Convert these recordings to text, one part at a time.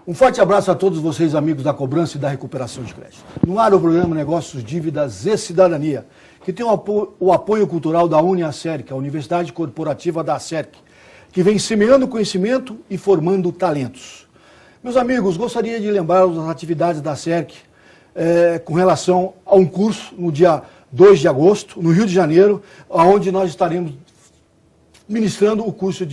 Um forte abraço a todos vocês, amigos da cobrança e da recuperação de crédito. No ar, o programa Negócios, Dívidas e Cidadania, que tem o apoio cultural da UniAcerc, a Universidade Corporativa da Acerc, que vem semeando conhecimento e formando talentos. Meus amigos, gostaria de lembrar as atividades da Acerc com relação a um curso no dia 2 de agosto, no Rio de Janeiro, onde nós estaremos ministrando o curso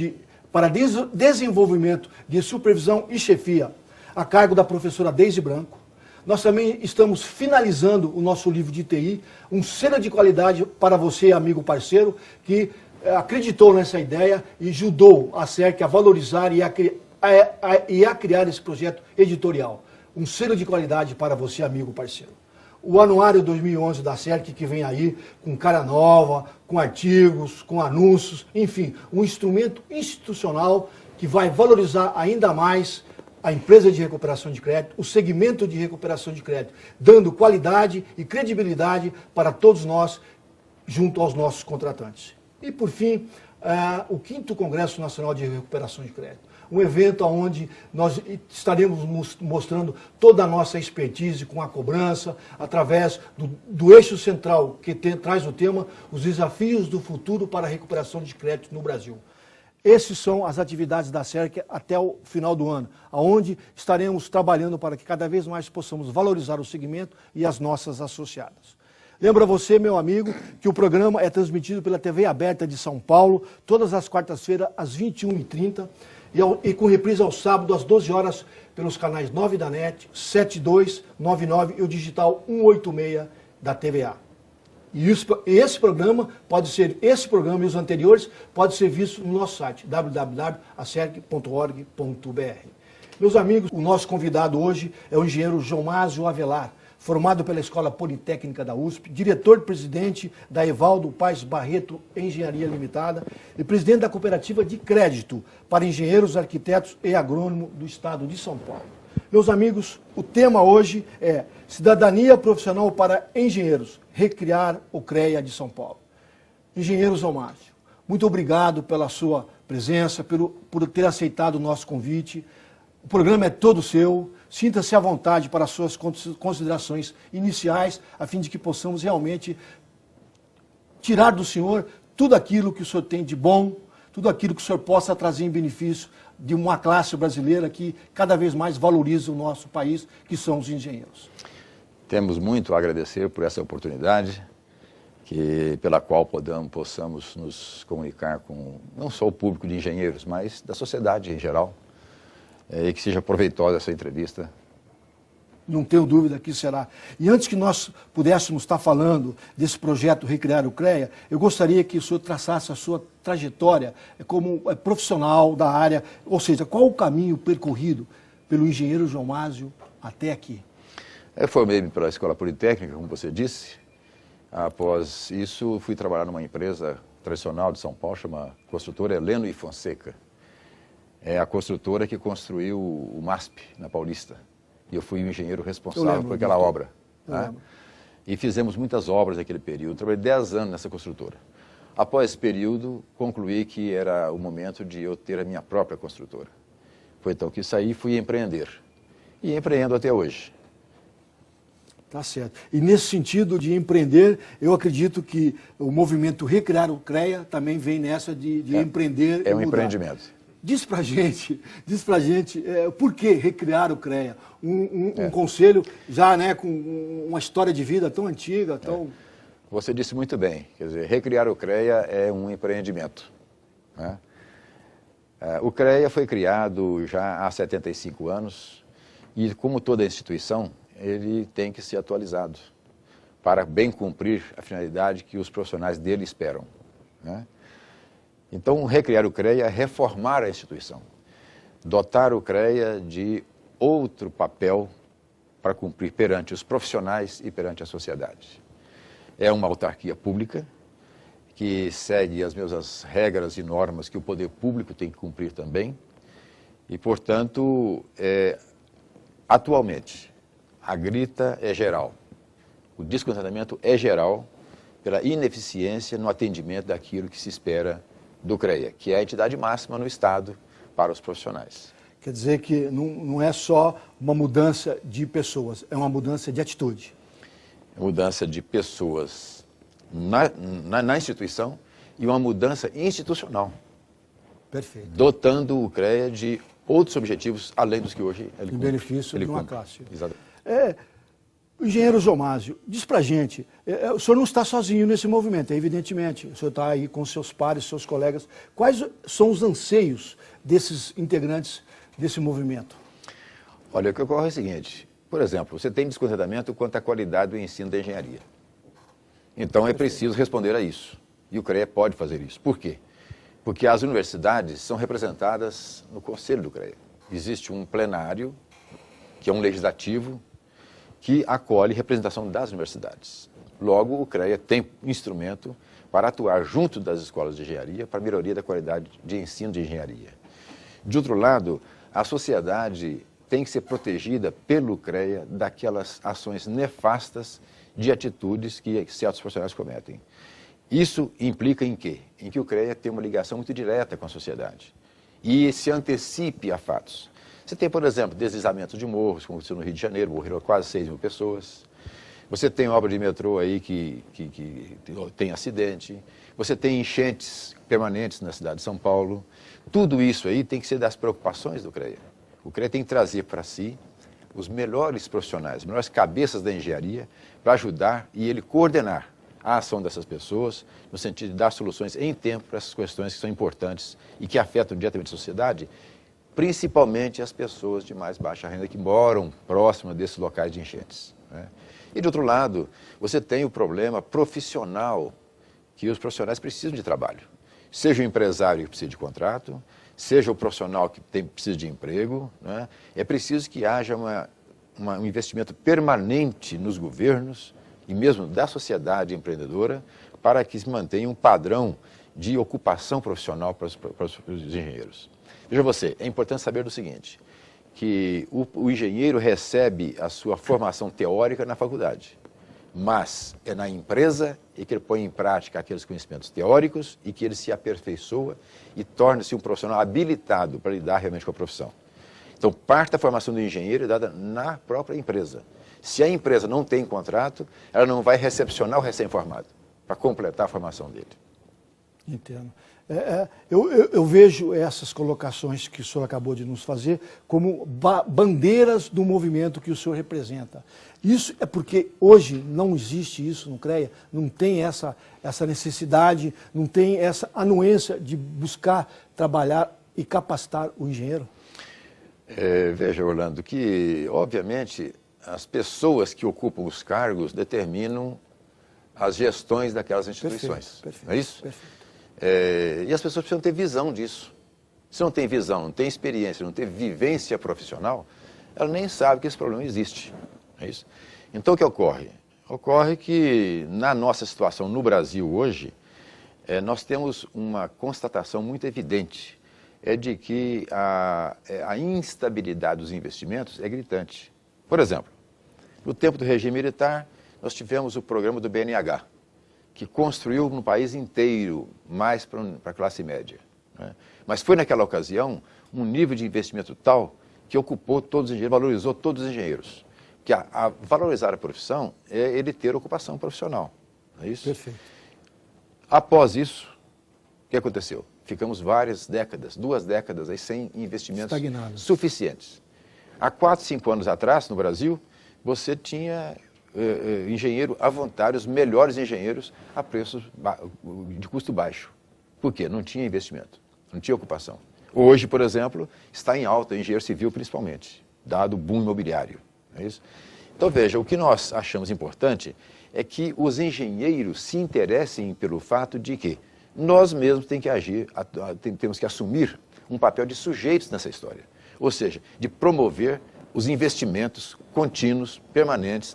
para desenvolvimento de supervisão e chefia, a cargo da professora Deise Branco. Nós também estamos finalizando o nosso livro de TI, um selo de qualidade para você, amigo parceiro, que acreditou nessa ideia e ajudou a Acerc a valorizar e a criar esse projeto editorial. Um selo de qualidade para você, amigo parceiro. O Anuário 2011 da Acerc, que vem aí com cara nova, com artigos, com anúncios, enfim, um instrumento institucional que vai valorizar ainda mais a empresa de recuperação de crédito, o segmento de recuperação de crédito, dando qualidade e credibilidade para todos nós, junto aos nossos contratantes. E, por fim, o 5º Congresso Nacional de Recuperação de Crédito. Um evento onde nós estaremos mostrando toda a nossa expertise com a cobrança, através do eixo central que traz o tema, os desafios do futuro para a recuperação de crédito no Brasil. Essas são as atividades da Acerc até o final do ano, onde estaremos trabalhando para que cada vez mais possamos valorizar o segmento e as nossas associadas. Lembro a você, meu amigo, que o programa é transmitido pela TV Aberta de São Paulo, todas as quartas-feiras, às 21h30, e com reprise ao sábado, às 12 horas, pelos canais 9 da NET, 72, 99 e o digital 186 da TVA. E esse programa e os anteriores, pode ser visto no nosso site, www.acerc.org.br. Meus amigos, o nosso convidado hoje é o engenheiro Joãomásio Avelar, formado pela Escola Politécnica da USP, diretor-presidente da Evaldo Paes Barreto Engenharia Limitada e presidente da Cooperativa de Crédito para Engenheiros, Arquitetos e Agrônomos do Estado de São Paulo. Meus amigos, o tema hoje é Cidadania Profissional para Engenheiros, recriar o CREA de São Paulo. Engenheiro Joãomásio, muito obrigado pela sua presença, por ter aceitado o nosso convite. O programa é todo seu. Sinta-se à vontade para as suas considerações iniciais, a fim de que possamos realmente tirar do senhor tudo aquilo que o senhor tem de bom, tudo aquilo que o senhor possa trazer em benefício de uma classe brasileira que cada vez mais valoriza o nosso país, que são os engenheiros. Temos muito a agradecer por essa oportunidade, pela qual possamos nos comunicar com não só o público de engenheiros, mas da sociedade em geral. E que seja proveitosa essa entrevista. Não tenho dúvida que será. E antes que nós pudéssemos estar falando desse projeto Recriar o CREA, eu gostaria que o senhor traçasse a sua trajetória como profissional da área, ou seja, qual o caminho percorrido pelo engenheiro Joãomásio até aqui? Eu formei-me pela Escola Politécnica, como você disse. Após isso, fui trabalhar numa empresa tradicional de São Paulo, chama Construtora Heleno e Fonseca. É a construtora que construiu o MASP, na Paulista. E eu fui o engenheiro responsável por aquela obra. Né? E fizemos muitas obras naquele período. Trabalhei 10 anos nessa construtora. Após esse período, concluí que era o momento de eu ter a minha própria construtora. Foi então que saí e fui empreender. E empreendo até hoje. Tá certo. E nesse sentido de empreender, eu acredito que o movimento Recriar o CREA também vem nessa de empreender. É um empreendimento. Diz pra gente por que recriar o CREA? Um conselho já com uma história de vida tão antiga, tão... Você disse muito bem, quer dizer, recriar o CREA é um empreendimento. Né? O CREA foi criado já há 75 anos e, como toda instituição, ele tem que ser atualizado para bem cumprir a finalidade que os profissionais dele esperam. Né? Então, recriar o CREA é reformar a instituição, dotar o CREA de outro papel para cumprir perante os profissionais e perante a sociedade. É uma autarquia pública que segue as mesmas regras e normas que o poder público tem que cumprir também e, portanto, atualmente, a grita é geral, o descontentamento é geral pela ineficiência no atendimento daquilo que se espera do CREA, que é a entidade máxima no Estado para os profissionais. Quer dizer que não é só uma mudança de pessoas, é uma mudança de atitude. Mudança de pessoas na instituição e uma mudança institucional. Perfeito. Dotando o CREA de outros objetivos, além dos que hoje ele cumpre. Em benefício de uma cumpre. classe. Exatamente. Engenheiro Zomásio, diz pra gente, o senhor não está sozinho nesse movimento, evidentemente, o senhor está aí com seus pares, seus colegas. Quais são os anseios desses integrantes desse movimento? Olha, o que ocorre é o seguinte, por exemplo, você tem descontentamento quanto à qualidade do ensino da engenharia. Então é preciso responder a isso. E o CREA pode fazer isso. Por quê? Porque as universidades são representadas no conselho do CREA. Existe um plenário, que é um legislativo, que acolhe representação das universidades. Logo, o CREA tem instrumento para atuar junto das escolas de engenharia para a melhoria da qualidade de ensino de engenharia. De outro lado, a sociedade tem que ser protegida pelo CREA daquelas ações nefastas de atitudes que certos profissionais cometem. Isso implica em quê? Em que o CREA tem uma ligação muito direta com a sociedade e se antecipe a fatos. Você tem, por exemplo, deslizamentos de morros, como aconteceu no Rio de Janeiro, morreram quase 6 mil pessoas. Você tem obra de metrô aí que tem acidente. Você tem enchentes permanentes na cidade de São Paulo. Tudo isso aí tem que ser das preocupações do CREA. O CREA tem que trazer para si os melhores profissionais, as melhores cabeças da engenharia para ajudar e ele coordenar a ação dessas pessoas no sentido de dar soluções em tempo para essas questões que são importantes e que afetam diretamente a sociedade, principalmente as pessoas de mais baixa renda que moram próximo desses locais de enchentes, né? E, de outro lado, você tem o problema profissional, que os profissionais precisam de trabalho. Seja o empresário que precisa de contrato, seja o profissional que precisa de emprego, né? É preciso que haja um investimento permanente nos governos e mesmo da sociedade empreendedora para que se mantenha um padrão de ocupação profissional para os engenheiros. Veja você, é importante saber do seguinte, que o engenheiro recebe a sua formação teórica na faculdade, mas é na empresa que ele põe em prática aqueles conhecimentos teóricos e que ele se aperfeiçoa e torna-se um profissional habilitado para lidar realmente com a profissão. Então, parte da formação do engenheiro é dada na própria empresa. Se a empresa não tem contrato, ela não vai recepcionar o recém-formado para completar a formação dele. Entendo. Eu vejo essas colocações que o senhor acabou de nos fazer como bandeiras do movimento que o senhor representa. Isso é porque hoje não existe isso no CREA, não tem essa necessidade, não tem essa anuência de buscar trabalhar e capacitar o engenheiro? Veja, Orlando, que obviamente as pessoas que ocupam os cargos determinam as gestões daquelas instituições. Perfeito, não é isso? Perfeito. E as pessoas precisam ter visão disso. Se não tem visão, não tem experiência, não tem vivência profissional, ela nem sabe que esse problema existe. Não é isso? Então, o que ocorre? Ocorre que, na nossa situação no Brasil hoje, nós temos uma constatação muito evidente, de que a instabilidade dos investimentos é gritante. Por exemplo, no tempo do regime militar, nós tivemos o programa do BNH, que construiu no país inteiro mais para a classe média, né? Mas foi naquela ocasião um nível de investimento tal que ocupou todos os engenheiros, valorizou todos os engenheiros. Porque a valorizar a profissão é ele ter ocupação profissional, não é isso? Perfeito. Após isso, o que aconteceu? Ficamos várias décadas, 2 décadas aí, sem investimentos suficientes. Há 4, 5 anos atrás, no Brasil, você tinha engenheiro à vontade, os melhores engenheiros a preços de custo baixo. Por quê? Não tinha investimento, não tinha ocupação. Hoje, por exemplo, está em alta, engenheiro civil principalmente, dado o boom imobiliário. Não é isso? Então, veja, o que nós achamos importante é que os engenheiros se interessem pelo fato de que nós mesmos temos que agir, temos que assumir um papel de sujeitos nessa história. Ou seja, de promover os investimentos contínuos, permanentes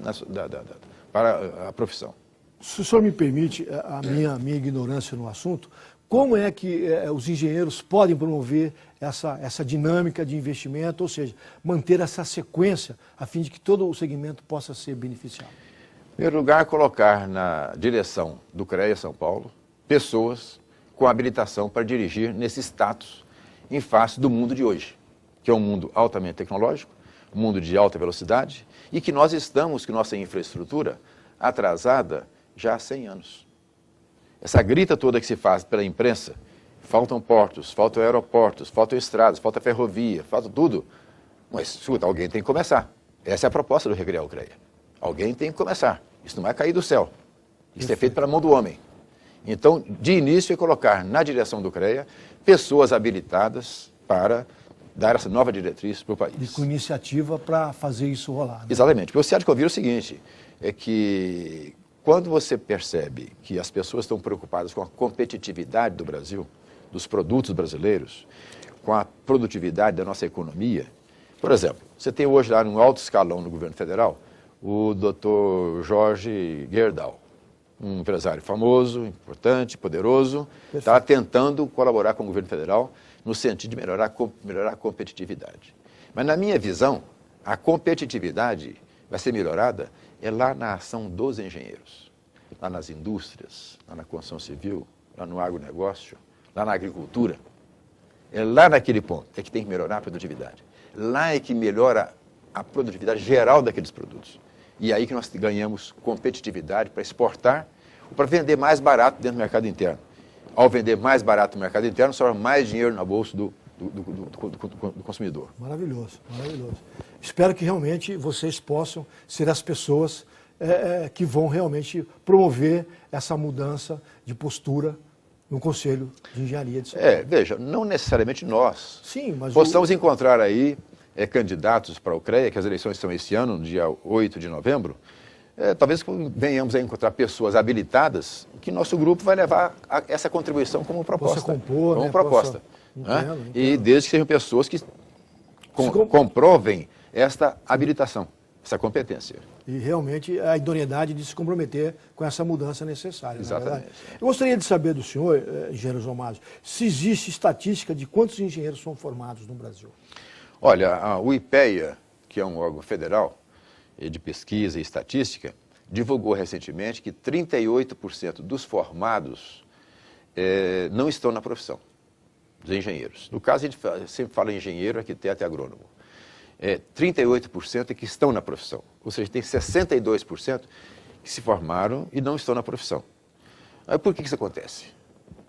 para a profissão. Se o senhor me permite a minha ignorância no assunto, como é que os engenheiros podem promover essa dinâmica de investimento, ou seja, manter essa sequência a fim de que todo o segmento possa ser beneficiado? Em primeiro lugar, colocar na direção do CREA São Paulo pessoas com habilitação para dirigir nesse status em face do mundo de hoje. que é um mundo altamente tecnológico, um mundo de alta velocidade, e que nós estamos, que nossa infraestrutura, atrasada já há 100 anos. Essa grita toda que se faz pela imprensa, faltam portos, faltam aeroportos, faltam estradas, falta ferrovia, falta tudo. Mas, escuta, alguém tem que começar. Essa é a proposta do Recriar o CREA. Alguém tem que começar. Isso não vai cair do céu. Isso é feito pela mão do homem. Então, de início, é colocar na direção do CREA pessoas habilitadas para dar essa nova diretriz para o país. E com iniciativa para fazer isso rolar. Né? Exatamente. Porque você há de ouvir o seguinte, é que quando você percebe que as pessoas estão preocupadas com a competitividade do Brasil, dos produtos brasileiros, com a produtividade da nossa economia, por exemplo, você tem hoje lá no alto escalão no governo federal o Dr. Jorge Gerdau, um empresário famoso, importante, poderoso, está tentando colaborar com o governo federal no sentido de melhorar a competitividade. Mas, na minha visão, a competitividade vai ser melhorada lá na ação dos engenheiros, lá nas indústrias, lá na construção civil, lá no agronegócio, lá na agricultura. É lá naquele ponto é que tem que melhorar a produtividade. Lá é que melhora a produtividade geral daqueles produtos. E é aí que nós ganhamos competitividade para exportar ou para vender mais barato dentro do mercado interno. Ao vender mais barato no mercado interno, sobra mais dinheiro na bolsa do consumidor. Maravilhoso, maravilhoso. Espero que realmente vocês possam ser as pessoas que vão realmente promover essa mudança de postura no Conselho de Engenharia de São Paulo. Veja, não necessariamente nós. Sim, mas possamos encontrar aí candidatos para o CREA, que as eleições são esse ano, no dia 8 de novembro, talvez venhamos a encontrar pessoas habilitadas que nosso grupo vai levar essa contribuição como proposta. Possa compor, como né? proposta. Entendo. E desde que sejam pessoas que comprovem esta habilitação, essa competência. E realmente a idoneidade de se comprometer com essa mudança necessária. Exatamente. Eu gostaria de saber do senhor, engenheiro João Mário, se existe estatística de quantos engenheiros são formados no Brasil. Olha, o IPEA, que é um órgão federal de pesquisa e estatística, divulgou recentemente que 38% dos formados não estão na profissão, dos engenheiros. No caso, a gente sempre fala engenheiro, arquiteto e agrônomo. 38% é que estão na profissão, ou seja, tem 62% que se formaram e não estão na profissão. Por que isso acontece?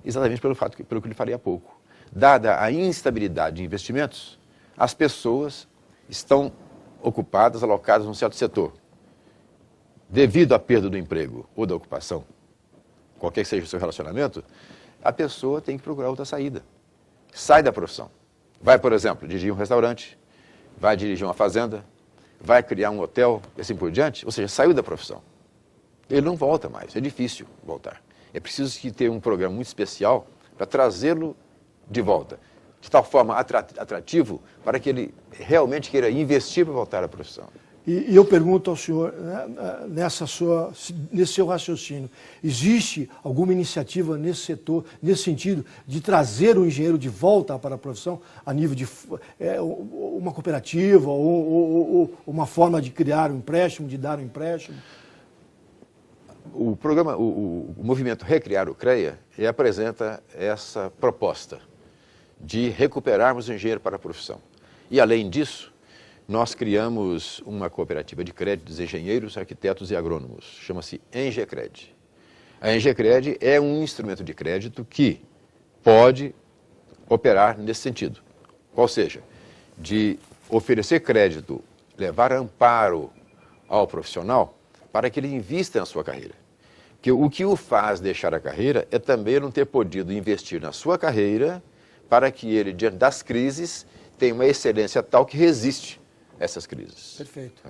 Exatamente pelo que eu lhe falei há pouco. Dada a instabilidade de investimentos, as pessoas estão ocupadas, alocadas num certo setor. Devido à perda do emprego ou da ocupação, qualquer que seja o seu relacionamento, a pessoa tem que procurar outra saída. Sai da profissão. Vai, por exemplo, dirigir um restaurante, vai dirigir uma fazenda, vai criar um hotel, e assim por diante, ou seja, saiu da profissão. Ele não volta mais, é difícil voltar. É preciso que ter um programa muito especial para trazê-lo de volta, de tal forma atrativo para que ele realmente queira investir para voltar à profissão. E eu pergunto ao senhor, nesse seu raciocínio, existe alguma iniciativa nesse setor, nesse sentido, de trazer o engenheiro de volta para a profissão, a nível de uma cooperativa ou uma forma de criar um empréstimo, de dar um empréstimo? O movimento Recriar o CREA apresenta essa proposta de recuperarmos o engenheiro para a profissão. E, além disso, nós criamos uma cooperativa de crédito dos engenheiros, arquitetos e agrônomos. Chama-se Engecred. A Engecred é um instrumento de crédito que pode operar nesse sentido. Ou seja, de oferecer crédito, levar amparo ao profissional para que ele invista na sua carreira. Porque o que o faz deixar a carreira é também não ter podido investir na sua carreira para que ele, diante das crises, tenha uma excelência tal que resiste essas crises. Perfeito.